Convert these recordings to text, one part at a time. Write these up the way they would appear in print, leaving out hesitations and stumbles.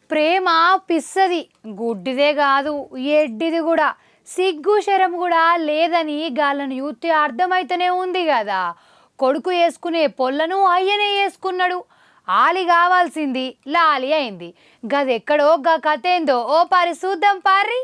ప్రేమ పిస్సది, గుడ్డిదే కాదు ఎడ్డిది కూడా. సిగ్గు శరం కూడా లేదని గాళ్ళను చూస్తే అర్థమైతేనే ఉంది కదా. కొడుకు వేసుకునే పొల్లను అయ్యనే వేసుకున్నాడు. ఆలి కావాల్సింది లాలి అయింది. గదెక్కడో గా కథ ఏందో ఓ పారి చూద్దాం పారి.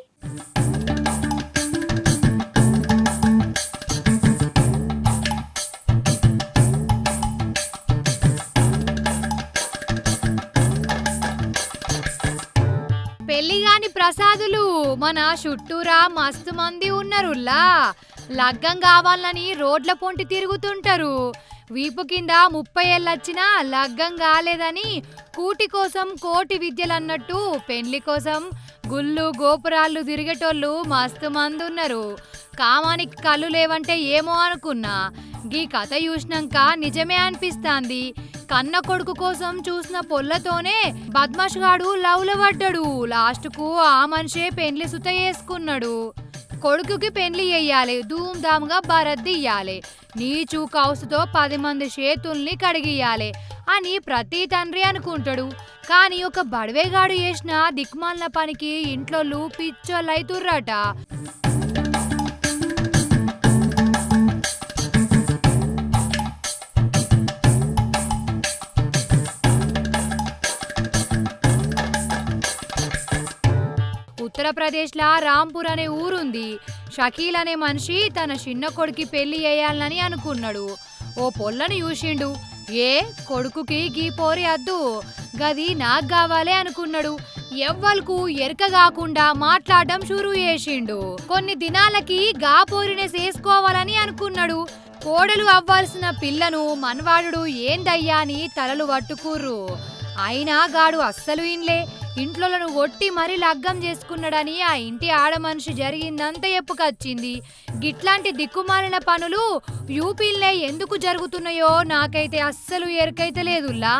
పెళ్లిగాని ప్రసాదులు మన చుట్టూరా మస్తు మంది ఉన్నరుల్లా. లగ్గం కావాలని రోడ్ల పొంటి తిరుగుతుంటారు. వీపు కింద 30 ఏళ్ళొచ్చినా లగ్గం కాలేదని కూటి కోసం కోటి విద్యలన్నట్టు పెళ్లి కోసం గుళ్ళు గోపురాలు తిరిగేటోళ్ళు మస్తు మంది ఉన్నారు. కామానికి కళ్ళు లేవంటే ఏమో అనుకున్నా, గీ కథ చూసినాక నిజమే అనిపిస్తాంది. కన్న కొడుకు కోసం చూసిన పొల్లతోనే బద్మాష్గాడు లవ్లో పడ్డాడు. లాస్ట్కు ఆ మనిషే పెండ్లి సుత వేసుకున్నాడు. కొడుకుకి పెండ్లి చెయ్యాలి, ధూమ్ధామ్గా బరద్ది ఇయ్యాలి, నీచు కౌసుతో 10 మంది చేతుల్ని కడిగియాలి అని ప్రతి తండ్రి అనుకుంటాడు. కానీ ఒక బడవేగాడు చేసిన దిక్మాలిన పనికి ఇంట్లోళ్ళు పిచ్చోళ్ళైతుర్రట. ఉత్తరప్రదేశ్లా రాంపూర్ అనే ఊరుంది. షకీల్ అనే మనిషి తన చిన్న కొడుకు పెళ్లి చేయాలని అనుకున్నాడు. ఓ పొల్లను చూసిండు. ఏ కొడుకుకి గీ పోరి అద్దు, గది నాకు కావాలే అనుకున్నాడు. ఎవ్వలకు ఎరక కాకుండా మాట్లాడడం షురూ చేసిండు. కొన్ని దినాలకి గా పోరినే చేసుకోవాలని అనుకున్నాడు. కోడలు అవ్వాల్సిన పిల్లను మన్వాడు ఏందయ్యా అని తలలు పట్టుకుర్రు. అయినా గాడు అస్సలు ఇన్లే. ఇంట్లోలను కొట్టి మరీ లగ్గం చేసుకున్నాడని ఆ ఇంటి ఆడమనిషి జరిగిందంతా చెప్పుకొచ్చింది. గిట్లాంటి దిక్కుమాలిన పనులు యూపీలే ఎందుకు జరుగుతున్నాయో నాకైతే అస్సలు ఎరకైతే లేదుల్లా.